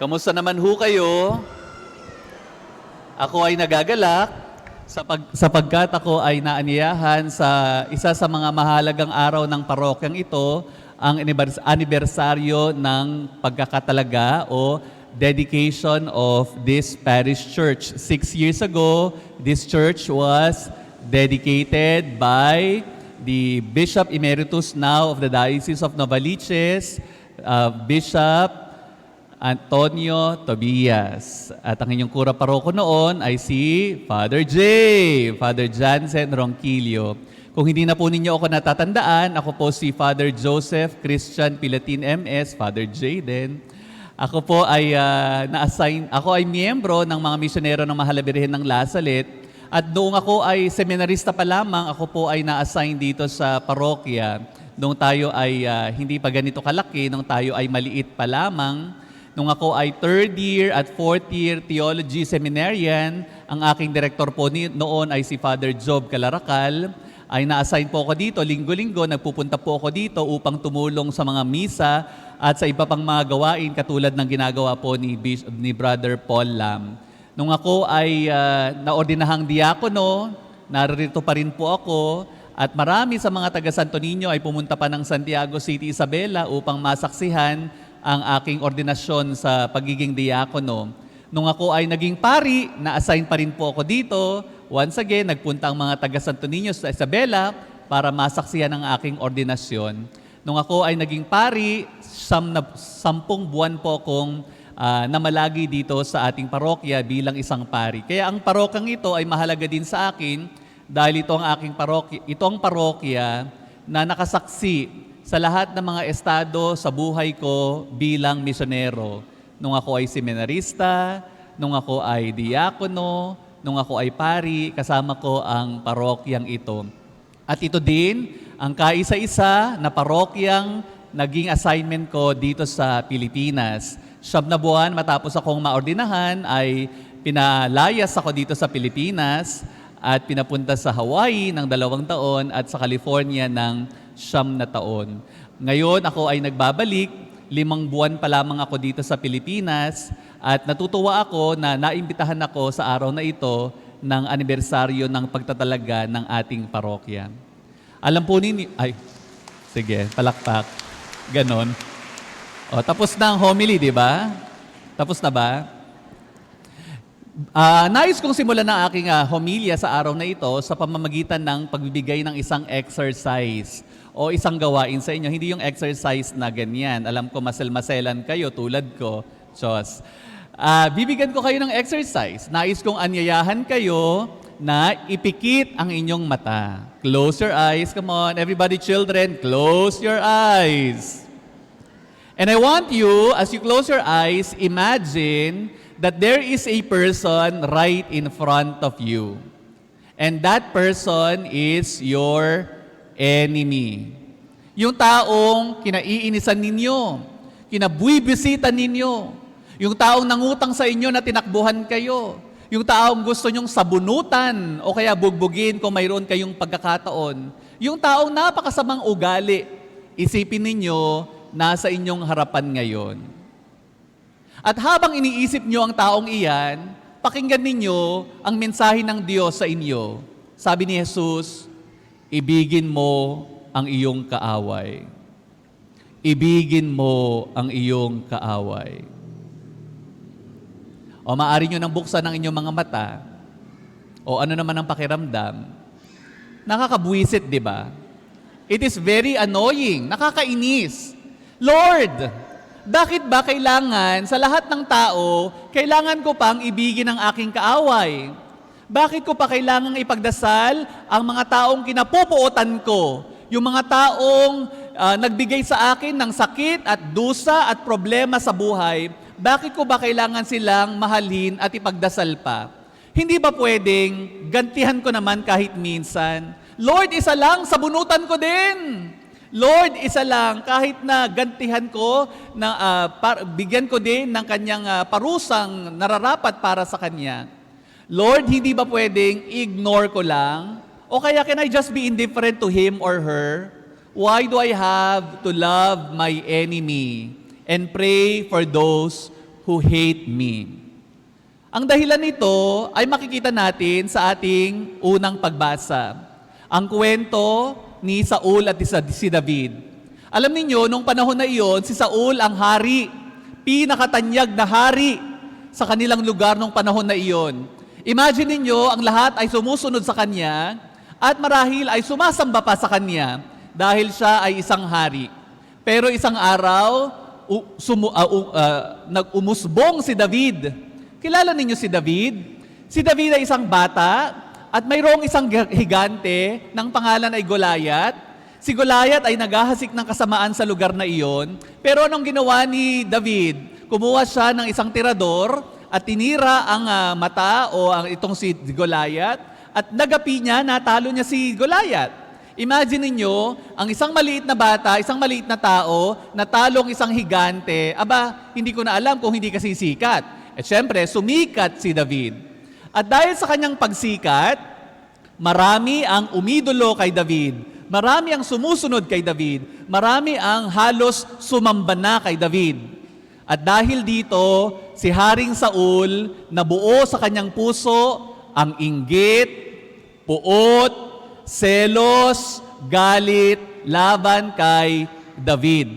Kamusta naman ho kayo? Ako ay nagagalak sapagkat ako ay naaniyahan sa isa sa mga mahalagang araw ng parokyang ito, ang anibersaryo ng pagkakatalaga o dedication of this parish church. 6 years ago, this church was dedicated by the Bishop Emeritus now of the Diocese of Novaliches, Bishop Antonio Tobias. At ang inyong kura paroko noon ay si Father Father Jansen Ronquillo. Kung hindi na po ninyo ako natatandaan, ako po si Father Joseph Christian Pilatin MS, Father J din. Ako po ay ako ay miyembro ng mga misyonero ng Mahal na Birhen ng Lasalet. At noong ako ay seminarista pa lamang, ako po ay na-assign dito sa parokya. Noong tayo ay hindi pa ganito kalaki, noong tayo ay maliit pa lamang. Nung ako ay 3rd year at 4th year theology seminarian, ang aking direktor po noon ay si Father Job Calaracal, ay na-assign po ako dito, linggo-linggo, nagpupunta po ako dito upang tumulong sa mga misa at sa iba pang mga gawain katulad ng ginagawa po ni Brother Paul Lam. Nung ako ay naordinahang diakono, narito pa rin po ako, at marami sa mga taga Santo Niño ay pumunta pa ng Santiago City, Isabela upang masaksihan ang aking ordinasyon sa pagiging diakono. Nung ako ay naging pari, na-assign pa rin po ako dito. Once again, nagpunta ang mga taga Santo Niño sa Isabela para masaksihan ang aking ordinasyon. Nung ako ay naging pari, 10 buwan po akong namalagi dito sa ating parokya bilang isang pari. Kaya ang parokyang ito ay mahalaga din sa akin dahil ito ang parokya na nakasaksi sa lahat ng mga estado sa buhay ko bilang misyonero. Nung ako ay seminarista, nung ako ay diakono, nung ako ay pari, kasama ko ang parokyang ito. At ito din ang kaisa-isa na parokyang naging assignment ko dito sa Pilipinas. 7 na buwan matapos akong maordinahan ay pinalayas ako dito sa Pilipinas at pinapunta sa Hawaii ng 2 taon at sa California ng 9 na taon. Ngayon ako ay nagbabalik, 5 buwan pa lamang ako dito sa Pilipinas at natutuwa ako na naimbitahan ako sa araw na ito ng anibersaryo ng pagtatalaga ng ating parokya. Alam po ninyo, sige, palakpak, ganon. O, tapos na ang homily, di ba? Tapos na ba? Nais kong simulan ng aking homilya sa araw na ito sa pamamagitan ng pagbibigay ng isang exercise o isang gawain sa inyo. Hindi yung exercise na ganyan. Alam ko masel-maselan kayo tulad ko. Diyos. Bibigyan ko kayo ng exercise. Nais kong anyayahan kayo na ipikit ang inyong mata. Close your eyes. Come on. Everybody, children, close your eyes. And I want you, as you close your eyes, imagine that there is a person right in front of you. And that person is your enemy. Yung taong kinaiinisan ninyo, kinabuibisitan ninyo, yung taong nangutang sa inyo na tinakbuhan kayo, yung taong gusto nyong sabunutan o kaya bugbugin kung mayroon kayong pagkakataon, yung taong napakasamang ugali, isipin ninyo, nasa inyong harapan ngayon. At habang iniisip nyo ang taong iyan, pakinggan ninyo ang mensahe ng Diyos sa inyo. Sabi ni Jesus, ibigin mo ang iyong kaaway. Ibigin mo ang iyong kaaway. O maaari nyo nang buksan ang inyong mga mata. O ano naman ang pakiramdam. Nakakabwisit, di ba? It is very annoying. Nakakainis. Lord, bakit ba kailangan sa lahat ng tao, kailangan ko pang ibigin ang aking kaaway? Bakit ko pa kailangang ipagdasal ang mga taong kinapupuotan ko? Yung mga taong nagbigay sa akin ng sakit at dusa at problema sa buhay, bakit ko ba kailangan silang mahalin at ipagdasal pa? Hindi ba pwedeng gantihan ko naman kahit minsan? Lord, isa lang, sabunutan ko din. Lord, isa lang, kahit na gantihan ko, bigyan ko din ng kanyang parusang nararapat para sa kanya. Lord, hindi ba pwedeng ignore ko lang? O kaya can I just be indifferent to him or her? Why do I have to love my enemy and pray for those who hate me. Ang dahilan nito ay makikita natin sa ating unang pagbasa. Ang kwento ni Saul at si David. Alam niyo, nung panahon na iyon, si Saul ang hari, pinakatanyag na hari sa kanilang lugar nung panahon na iyon. Imagine niyo, ang lahat ay sumusunod sa kanya at marahil ay sumasamba pa sa kanya dahil siya ay isang hari. Pero isang araw, nag-umusbong si David. Kilala ninyo si David? Si David ay isang bata at mayroong isang higante ng pangalan ay Goliath. Si Goliath ay naghahasik ng kasamaan sa lugar na iyon. Pero anong ginawa ni David? Kumuha siya ng isang tirador at tinira ang mata o itong si Goliath at nagapi niya, natalo niya si Goliath. Imagine niyo, ang isang maliit na bata, isang maliit na tao, natalong isang higante. Aba, hindi ko na alam kung hindi kasi sikat. At syempre, sumikat si David. At dahil sa kanyang pagsikat, marami ang umidolo kay David. Marami ang sumusunod kay David. Marami ang halos sumamba na kay David. At dahil dito, si Haring Saul, nabuo sa kanyang puso ang inggit, puot, selos, galit, laban kay David.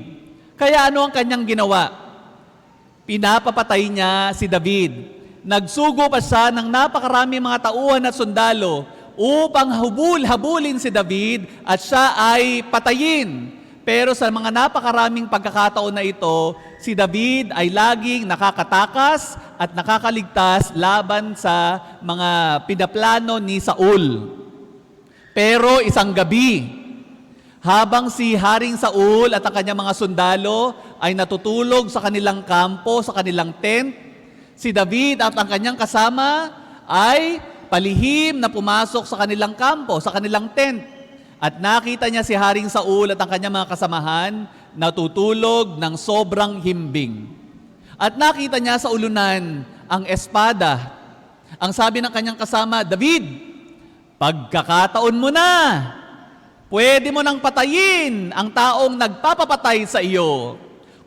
Kaya ano ang kanyang ginawa? Pinapapatay niya si David. Nagsugo pa siya ng napakarami mga tauhan at sundalo upang habulin si David at siya ay patayin. Pero sa mga napakaraming pagkakataon na ito, si David ay laging nakakatakas at nakakaligtas laban sa mga pinaplano ni Saul. Pero isang gabi, habang si Haring Saul at ang kanyang mga sundalo ay natutulog sa kanilang kampo, sa kanilang tent, si David at ang kanyang kasama ay palihim na pumasok sa kanilang kampo, sa kanilang tent. At nakita niya si Haring Saul at ang kanyang mga kasamahan natutulog ng sobrang himbing. At nakita niya sa ulunan ang espada. Ang sabi ng kanyang kasama, David, pagkakataon mo na. Pwede mo nang patayin ang taong nagpapapatay sa iyo.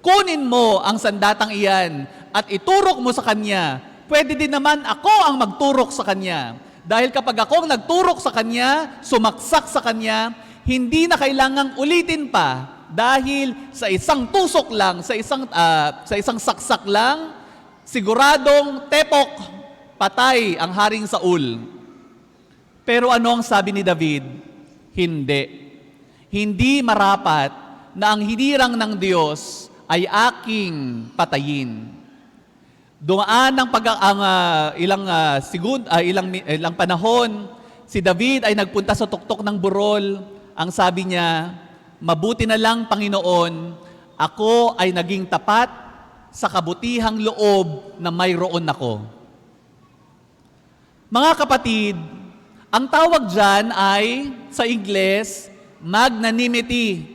Kunin mo ang sandatang iyan at iturok mo sa kanya. Pwede din naman ako ang magturok sa kanya. Dahil kapag akong nagturok sa kanya, sumaksak sa kanya, hindi na kailangang ulitin pa. Dahil sa isang tusok lang, sa isang saksak lang, siguradong tepok, patay ang Haring Saul. Pero ano ang sabi ni David? Hindi. Hindi marapat na ang hinirang ng Diyos ay aking patayin. Dumaan ng ilang panahon, si David ay nagpunta sa tuktok ng burol. Ang sabi niya, mabuti na lang Panginoon, ako ay naging tapat sa kabutihang loob na mayroon ako. Mga kapatid, ang tawag dyan ay, sa Ingles, magnanimity.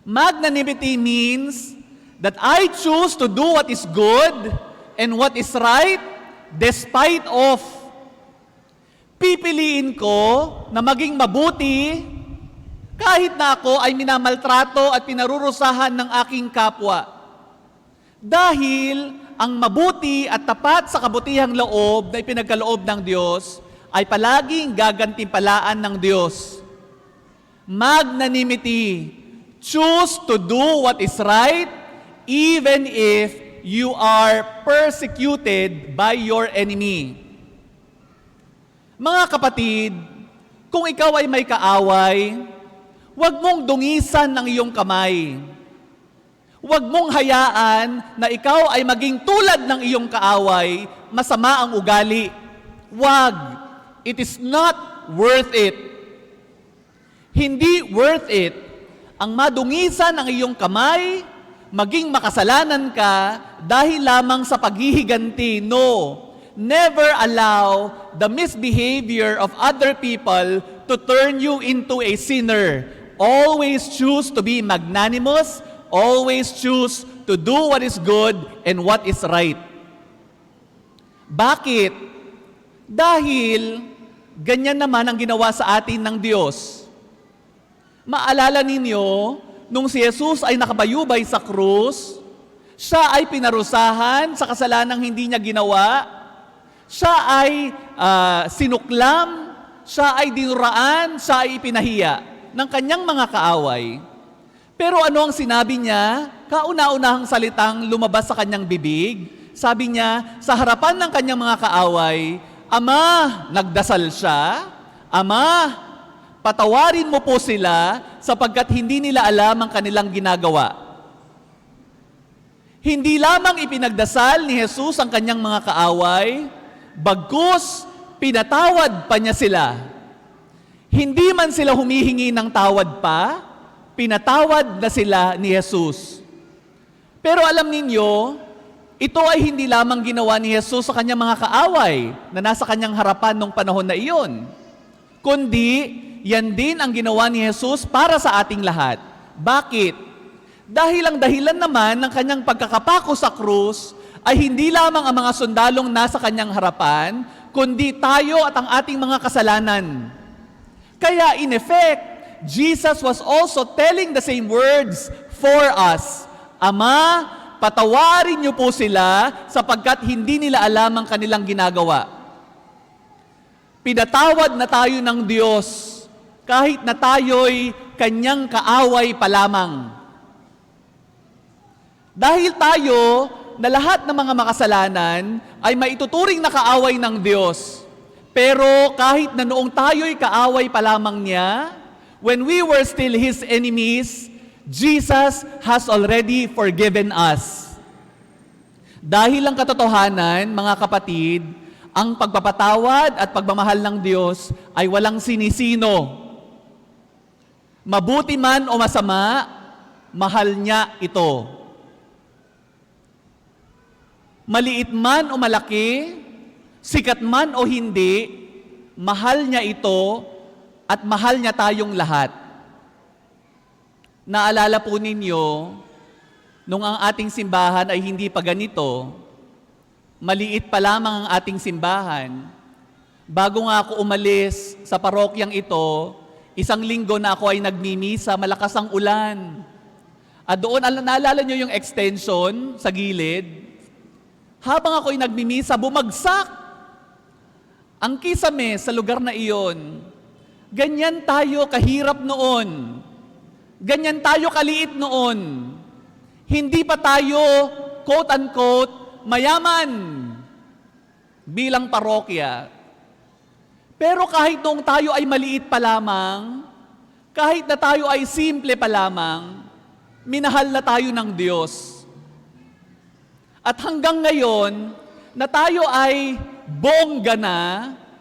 Magnanimity means that I choose to do what is good and what is right despite of. Pipiliin ko na maging mabuti kahit na ako ay minamaltrato at pinarurusahan ng aking kapwa. Dahil ang mabuti at tapat sa kabutihang loob na ipinagkaloob ng Diyos ay palaging gagantimpalaan ng Diyos. Magnanimity. Choose to do what is right even if you are persecuted by your enemy. Mga kapatid, kung ikaw ay may kaaway, huwag mong dungisan ng iyong kamay. Huwag mong hayaan na ikaw ay maging tulad ng iyong kaaway, masama ang ugali. Huwag. It is not worth it. Hindi worth it ang madungisan ng iyong kamay, maging makasalanan ka dahil lamang sa paghihiganti. No. Never allow the misbehavior of other people to turn you into a sinner. Always choose to be magnanimous. Always choose to do what is good and what is right. Bakit? Dahil ganyan naman ang ginawa sa atin ng Diyos. Maalala ninyo, nung si Jesus ay nakabayubay sa krus, Siya ay pinarusahan sa kasalanang hindi niya ginawa. Siya ay sinuklam. Siya ay dinuraan. Siya ay ipinahiya ng kanyang mga kaaway. Pero ano ang sinabi niya? Kauna-unahang salitang lumabas sa kanyang bibig. Sabi niya, sa harapan ng kanyang mga kaaway, Ama, nagdasal siya. Ama, patawarin mo po sila sapagkat hindi nila alam ang kanilang ginagawa. Hindi lamang ipinagdasal ni Jesus ang kanyang mga kaaway, bagkus pinatawad pa niya sila. Hindi man sila humihingi ng tawad pa, pinatawad na sila ni Jesus. Pero alam ninyo, ito ay hindi lamang ginawa ni Jesus sa kanyang mga kaaway na nasa kanyang harapan nung panahon na iyon, kundi yan din ang ginawa ni Jesus para sa ating lahat. Bakit? Dahil ang dahilan naman ng kanyang pagkakapako sa krus ay hindi lamang ang mga sundalong nasa kanyang harapan, kundi tayo at ang ating mga kasalanan. Kaya in effect, Jesus was also telling the same words for us. Ama, patawarin niyo po sila sapagkat hindi nila alam ang kanilang ginagawa. Pinatawad na tayo ng Diyos kahit na tayo'y kanyang kaaway pa lamang. Dahil tayo na lahat ng mga makasalanan ay maituturing na kaaway ng Diyos. Pero kahit na noong tayo'y kaaway pa lamang niya, when we were still His enemies, Jesus has already forgiven us. Dahil ang katotohanan, mga kapatid, ang pagpapatawad at pagmamahal ng Diyos ay walang sinisino. Mabuti man o masama, mahal niya ito. Maliit man o malaki, sikat man o hindi, mahal niya ito at mahal niya tayong lahat. Naalala po ninyo, nung ang ating simbahan ay hindi pa ganito, maliit pa lamang ang ating simbahan, bago nga ako umalis sa parokyang ito, 1 linggo na ako ay nagmimisa, malakas ang ulan. At doon, naalala nyo yung extension sa gilid? Habang ako'y nagmimisa, bumagsak ang kisame sa lugar na iyon. Ganyan tayo kahirap noon. Ganyan tayo kaliit noon. Hindi pa tayo, quote-unquote, mayaman bilang parokya. Pero kahit noong tayo ay maliit pa lamang, kahit na tayo ay simple pa lamang, minahal na tayo ng Diyos. At hanggang ngayon, na tayo ay bongga na,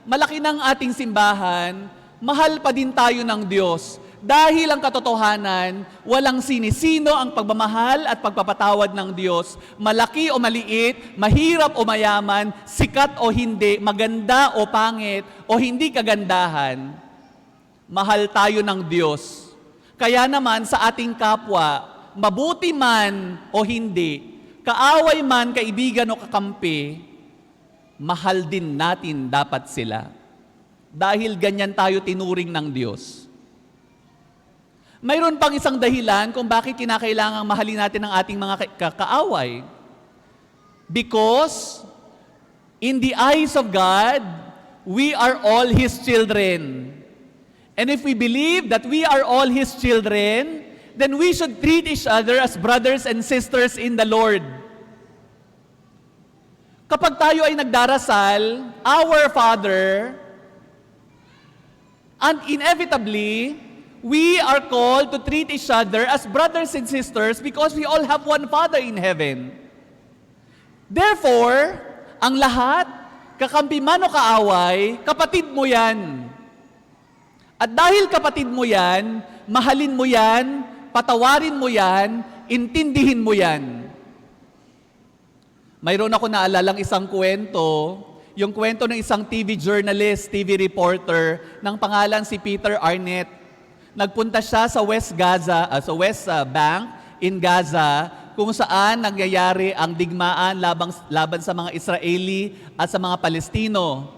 malaki ng ating simbahan, mahal pa din tayo ng Diyos. Dahil ang katotohanan, walang sinisino ang pagmamahal at pagpapatawad ng Diyos. Malaki o maliit, mahirap o mayaman, sikat o hindi, maganda o pangit, o hindi kagandahan, mahal tayo ng Diyos. Kaya naman sa ating kapwa, mabuti man o hindi, kaaway man, kaibigan o kakampi, mahal din natin dapat sila. Dahil ganyan tayo tinuring ng Diyos. Mayroon pang isang dahilan kung bakit kinakailangang mahalin natin ang ating mga kaaway. Because in the eyes of God, we are all His children. And if we believe that we are all His children, then we should treat each other as brothers and sisters in the Lord. Kapag tayo ay nagdarasal, Our Father, and inevitably, we are called to treat each other as brothers and sisters because we all have one Father in heaven. Therefore, ang lahat, kakampi man o kaaway, kapatid mo yan. At dahil kapatid mo yan, mahalin mo yan, patawarin mo yan, intindihin mo yan. Mayroon ako naalalang isang kwento, yung kwento ng isang TV journalist, TV reporter, ng pangalan si Peter Arnett. Nagpunta siya sa West Bank in Gaza, kung saan nangyayari ang digmaan laban sa mga Israeli at sa mga Palestino.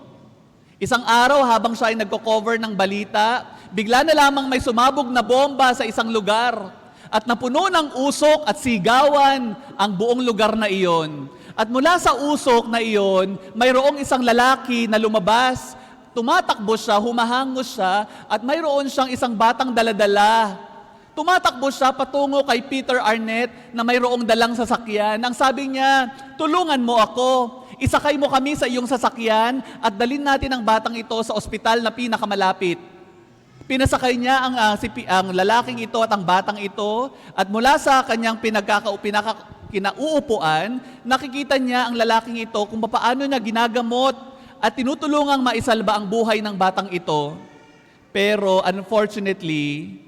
Isang araw habang siya ay nagko-cover ng balita, bigla na lamang may sumabog na bomba sa isang lugar. At napuno ng usok at sigawan ang buong lugar na iyon. At mula sa usok na iyon, mayroong isang lalaki na lumabas. Tumatakbo siya, humahangos siya, at mayroon siyang isang batang daladala. Tumatakbo siya patungo kay Peter Arnett na mayroong dalang sasakyan. Ang sabi niya, tulungan mo ako. Isakay mo kami sa iyong sasakyan at dalhin natin ang batang ito sa ospital na pinakamalapit. Pinasakay niya ang lalaking ito at ang batang ito at mula sa kanyang kinauupuan, nakikita niya ang lalaking ito kung paano niya ginagamot at tinutulungang maisalba ang buhay ng batang ito. Pero unfortunately,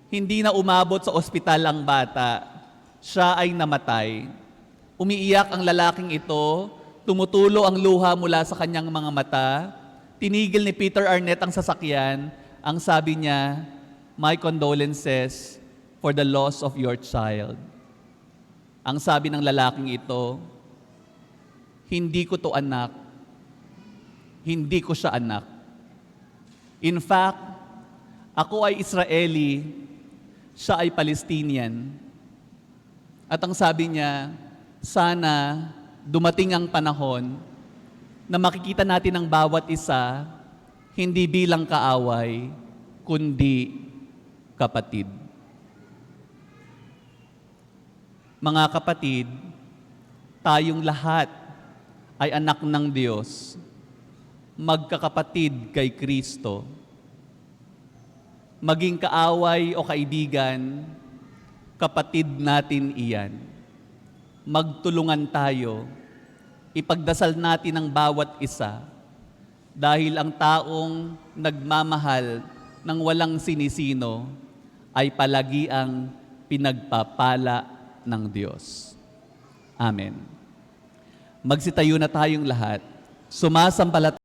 hindi na umabot sa ospital ang bata. Siya ay namatay. Umiiyak ang lalaking ito, tumutulo ang luha mula sa kanyang mga mata. Tinigil ni Peter Arnett ang sasakyan. Ang sabi niya, "My condolences for the loss of your child." Ang sabi ng lalaking ito, "Hindi ko to anak. Hindi ko siya anak. In fact, ako ay Israeli, siya ay Palestinian." At ang sabi niya, sana dumating ang panahon na makikita natin ang bawat isa hindi bilang kaaway, kundi kapatid. Mga kapatid, tayong lahat ay anak ng Diyos, magkakapatid kay Kristo. Maging kaaway o kaibigan, kapatid natin iyan. Magtulungan tayo, ipagdasal natin ang bawat isa, dahil ang taong nagmamahal ng walang sinisino ay palagiang pinagpapala ng Diyos. Amen. Magsitayo na tayong lahat. Sumasampalataya